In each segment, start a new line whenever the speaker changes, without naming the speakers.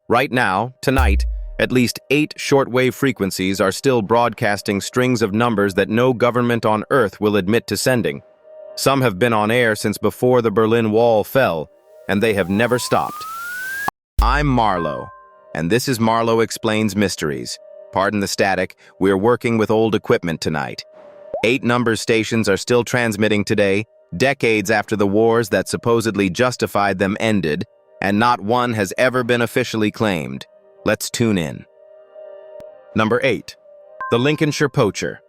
Right now, tonight, at least 8 shortwave frequencies are still broadcasting strings of numbers that no government on Earth will admit to sending. Some have been on air since before the Berlin Wall fell, and they have never stopped. I'm Marlowe, and this is Marlowe Explains Mysteries. Pardon the static, we're working with old equipment tonight. 8 number stations are still transmitting today, decades after the wars that supposedly justified them ended, and not one has ever been officially claimed. Let's tune in. Number 8. The Lincolnshire Poacher.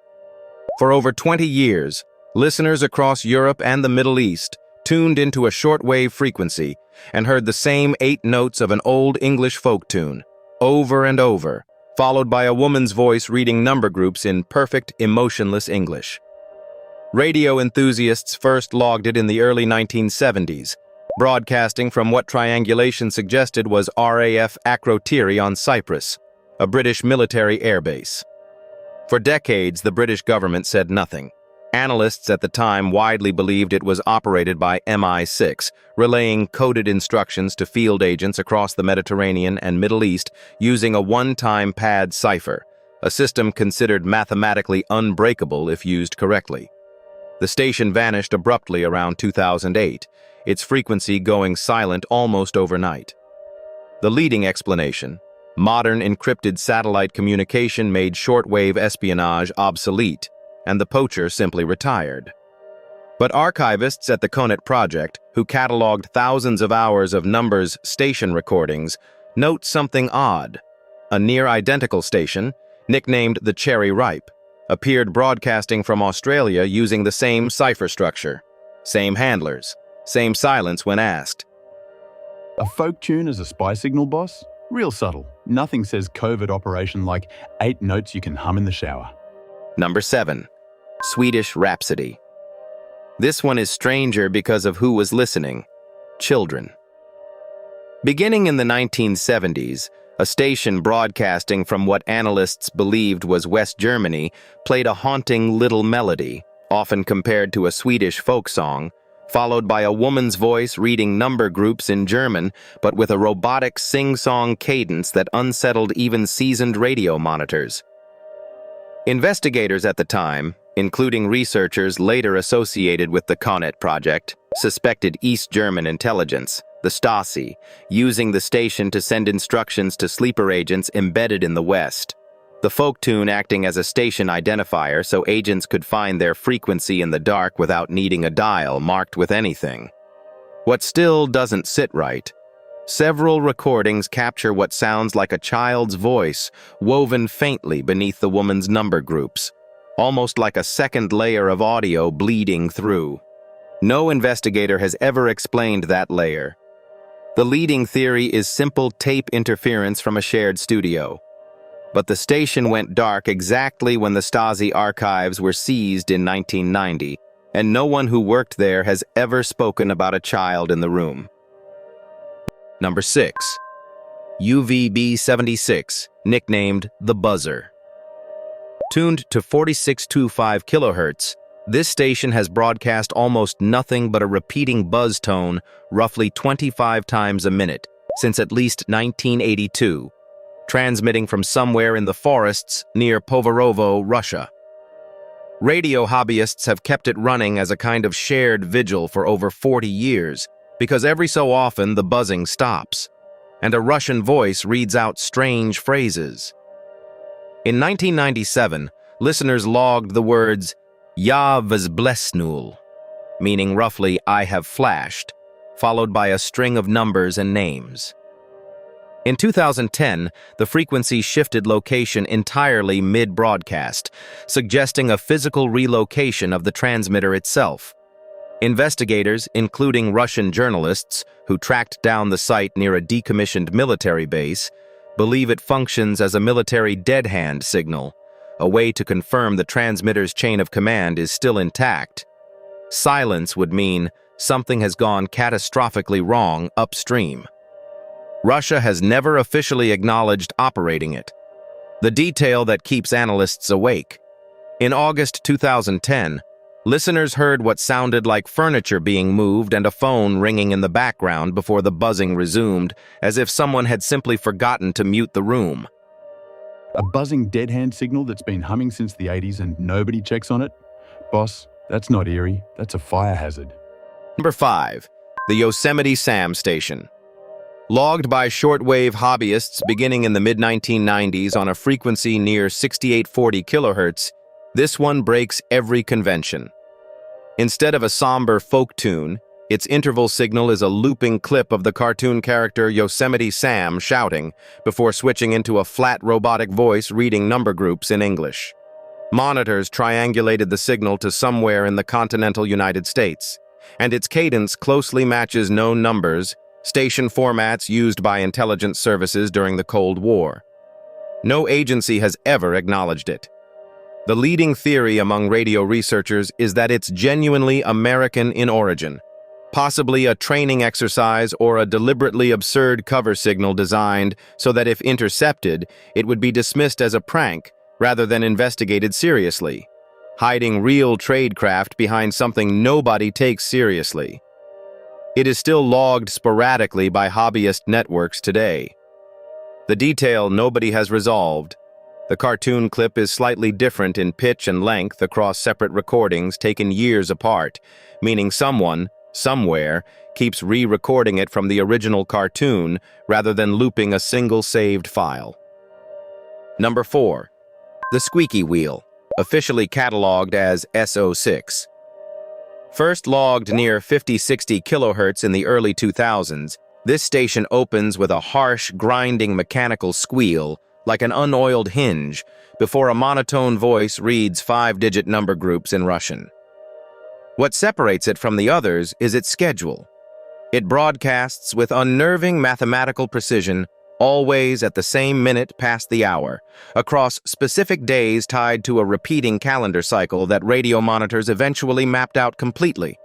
For over 20 years, listeners across Europe and the Middle East tuned into a shortwave frequency and heard the same 8 notes of an old English folk tune, over and over, followed by a woman's voice reading number groups in perfect, emotionless English. Radio enthusiasts first logged it in the early 1970s, broadcasting from what triangulation suggested was RAF Akrotiri on Cyprus, a British military airbase. For decades, the British government said nothing. Analysts at the time widely believed it was operated by MI6, relaying coded instructions to field agents across the Mediterranean and Middle East using a one-time pad cipher, a system considered mathematically unbreakable if used correctly. The station vanished abruptly around 2008, its frequency going silent almost overnight. The leading explanation: modern encrypted satellite communication made shortwave espionage obsolete, and the poacher simply retired. But archivists at the CONET project, who cataloged thousands of hours of numbers station recordings, note something odd. A near-identical station, nicknamed the Cherry Ripe, appeared broadcasting from Australia using the same cipher structure, same handlers, same silence when asked.
A folk tune as a spy signal, boss? Real subtle. Nothing says covert operation like 8 notes you can hum in the shower.
Number 7. Swedish Rhapsody. This one is stranger because of who was listening: children. Beginning in the 1970s, a station broadcasting from what analysts believed was West Germany played a haunting little melody, often compared to a Swedish folk song, followed by a woman's voice reading number groups in German, but with a robotic sing-song cadence that unsettled even seasoned radio monitors. Investigators at the time, including researchers later associated with the CONET project, suspected East German intelligence, the Stasi, using the station to send instructions to sleeper agents embedded in the West. The folk tune acting as a station identifier so agents could find their frequency in the dark without needing a dial marked with anything. What still doesn't sit right: several recordings capture what sounds like a child's voice woven faintly beneath the woman's number groups, almost like a second layer of audio bleeding through. No investigator has ever explained that layer. The leading theory is simple tape interference from a shared studio. But the station went dark exactly when the Stasi archives were seized in 1990, and no one who worked there has ever spoken about a child in the room. Number 6. UVB-76, nicknamed the Buzzer. Tuned to 4625 kHz, this station has broadcast almost nothing but a repeating buzz tone roughly 25 times a minute since at least 1982, transmitting from somewhere in the forests near Povarovo, Russia. Radio hobbyists have kept it running as a kind of shared vigil for over 40 years, because every so often the buzzing stops, and a Russian voice reads out strange phrases. In 1997, listeners logged the words "Ya vzblesnul," meaning roughly "I have flashed," followed by a string of numbers and names. In 2010, the frequency shifted location entirely mid-broadcast, suggesting a physical relocation of the transmitter itself. Investigators, including Russian journalists who tracked down the site near a decommissioned military base, believe it functions as a military dead hand signal, a way to confirm the transmitter's chain of command is still intact. Silence would mean something has gone catastrophically wrong upstream. Russia has never officially acknowledged operating it, the detail that keeps analysts awake. In August 2010, Listeners heard what sounded like furniture being moved and a phone ringing in the background before the buzzing resumed, as if someone had simply forgotten to mute the room.
A buzzing dead hand signal that's been humming since the 80s and nobody checks on it? Boss, that's not eerie, that's a fire hazard.
Number 5. The Yosemite Sam Station. Logged by shortwave hobbyists beginning in the mid-1990s on a frequency near 6840 kHz, this one breaks every convention. Instead of a somber folk tune, its interval signal is a looping clip of the cartoon character Yosemite Sam shouting, before switching into a flat robotic voice reading number groups in English. Monitors triangulated the signal to somewhere in the continental United States, and its cadence closely matches known numbers, station formats used by intelligence services during the Cold War. No agency has ever acknowledged it. The leading theory among radio researchers is that it's genuinely American in origin, possibly a training exercise or a deliberately absurd cover signal designed so that if intercepted, it would be dismissed as a prank rather than investigated seriously, hiding real tradecraft behind something nobody takes seriously. It is still logged sporadically by hobbyist networks today. The detail nobody has resolved. The cartoon clip is slightly different in pitch and length across separate recordings taken years apart, meaning someone, somewhere, keeps re-recording it from the original cartoon rather than looping a single saved file. Number 4. The Squeaky Wheel, officially cataloged as SO6. First logged near 50-60 kHz in the early 2000s, this station opens with a harsh, grinding mechanical squeal, like an unoiled hinge, before a monotone voice reads 5-digit number groups in Russian. What separates it from the others is its schedule. It broadcasts with unnerving mathematical precision, always at the same minute past the hour, across specific days tied to a repeating calendar cycle that radio monitors eventually mapped out completely.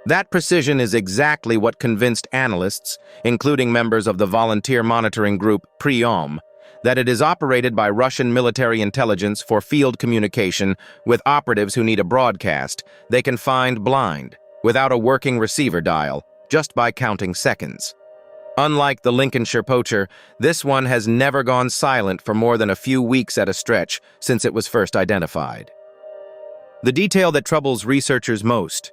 That precision is exactly what convinced analysts, including members of the volunteer monitoring group Priom, that it is operated by Russian military intelligence for field communication with operatives who need a broadcast they can find blind, without a working receiver dial, just by counting seconds. Unlike the Lincolnshire Poacher, this one has never gone silent for more than a few weeks at a stretch since it was first identified. The detail that troubles researchers most.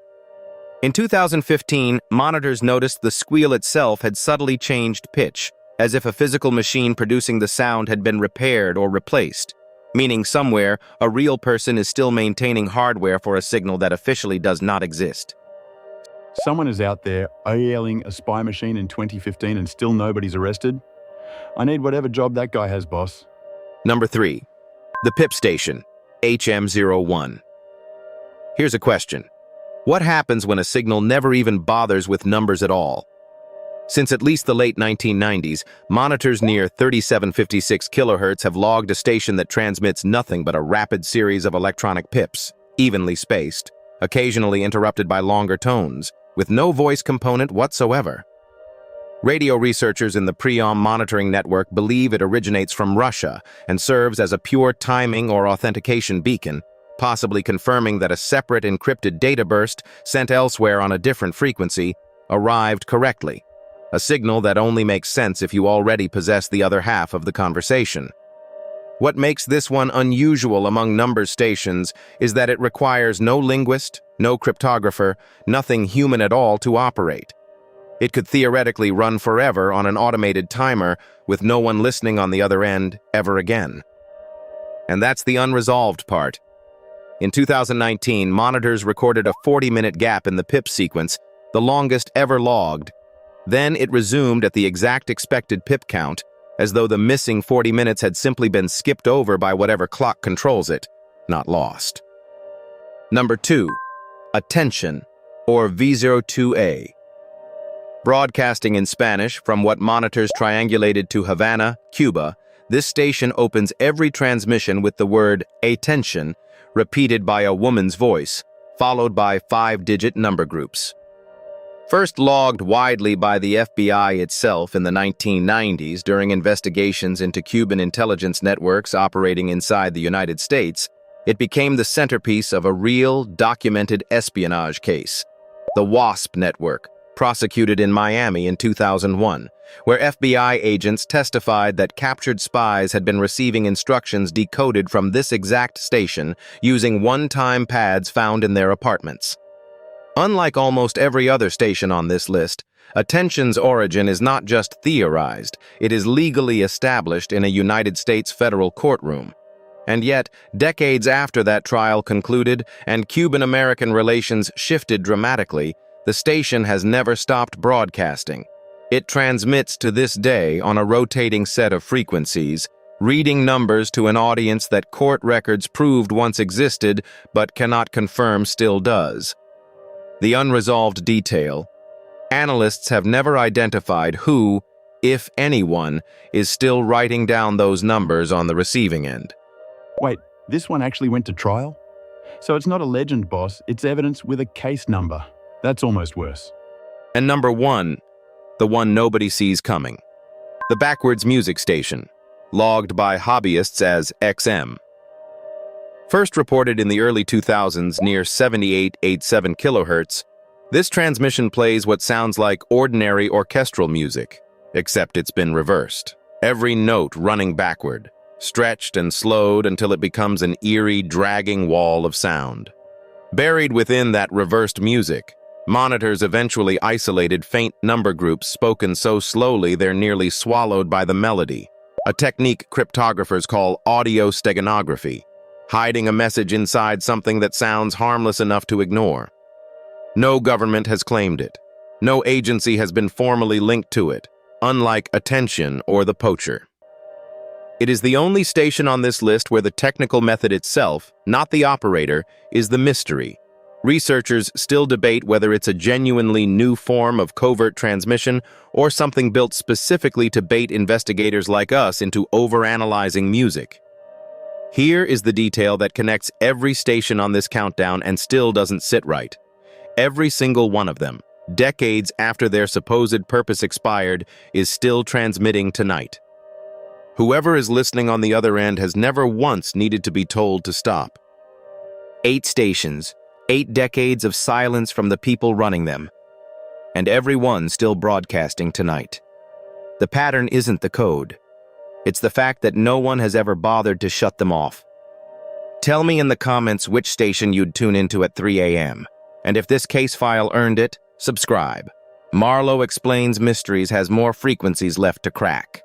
In 2015, monitors noticed the squeal itself had subtly changed pitch, as if a physical machine producing the sound had been repaired or replaced, meaning somewhere a real person is still maintaining hardware for a signal that officially does not exist.
Someone is out there OELing a spy machine in 2015 and still nobody's arrested? I need whatever job that guy has, boss.
Number 3. The Pip Station, HM01. Here's a question. What happens when a signal never even bothers with numbers at all? Since at least the late 1990s, monitors near 3756 kHz have logged a station that transmits nothing but a rapid series of electronic pips, evenly spaced, occasionally interrupted by longer tones, with no voice component whatsoever. Radio researchers in the Priom monitoring network believe it originates from Russia and serves as a pure timing or authentication beacon, possibly confirming that a separate encrypted data burst sent elsewhere on a different frequency arrived correctly, a signal that only makes sense if you already possess the other half of the conversation. What makes this one unusual among number stations is that it requires no linguist, no cryptographer, nothing human at all to operate. It could theoretically run forever on an automated timer with no one listening on the other end ever again. And that's the unresolved part. In 2019, monitors recorded a 40-minute gap in the Pip sequence, the longest ever logged. Then it resumed at the exact expected Pip count, as though the missing 40 minutes had simply been skipped over by whatever clock controls it, not lost. Number 2. Atencion, or V02A. Broadcasting in Spanish from what monitors triangulated to Havana, Cuba, this station opens every transmission with the word Atencion, repeated by a woman's voice, followed by 5-digit number groups. First logged widely by the FBI itself in the 1990s during investigations into Cuban intelligence networks operating inside the United States, It became the centerpiece of a real, documented espionage case, the WASP network, prosecuted in Miami in 2001, where FBI agents testified that captured spies had been receiving instructions decoded from this exact station using one-time pads found in their apartments. Unlike almost every other station on this list, Atencion's origin is not just theorized, it is legally established in a United States federal courtroom. And yet, decades after that trial concluded and Cuban-American relations shifted dramatically, the station has never stopped broadcasting. It transmits to this day on a rotating set of frequencies, reading numbers to an audience that court records proved once existed but cannot confirm still does. The unresolved detail: analysts have never identified who, if anyone, is still writing down those numbers on the receiving end.
Wait, this one actually went to trial? So it's not a legend, boss, it's evidence with a case number. That's almost worse.
And number one, the one nobody sees coming. The backwards music station, logged by hobbyists as XM. First reported in the early 2000s near 7887 kHz, this transmission plays what sounds like ordinary orchestral music, except it's been reversed. Every note running backward, stretched and slowed until it becomes an eerie, dragging wall of sound. Buried within that reversed music, monitors eventually isolated faint number groups spoken so slowly they're nearly swallowed by the melody, a technique cryptographers call audio steganography, hiding a message inside something that sounds harmless enough to ignore. No government has claimed it. No agency has been formally linked to it, unlike Atencion or the Poacher. It is the only station on this list where the technical method itself, not the operator, is the mystery. Researchers still debate whether it's a genuinely new form of covert transmission or something built specifically to bait investigators like us into overanalyzing music. Here is the detail that connects every station on this countdown and still doesn't sit right. Every single one of them, decades after their supposed purpose expired, is still transmitting tonight. Whoever is listening on the other end has never once needed to be told to stop. 8 stations, 8 decades of silence from the people running them, and every one still broadcasting tonight. The pattern isn't the code. It's the fact that no one has ever bothered to shut them off. Tell me in the comments which station you'd tune into at 3 a.m. And if this case file earned it, subscribe. Marlowe Explains Mysteries has more frequencies left to crack.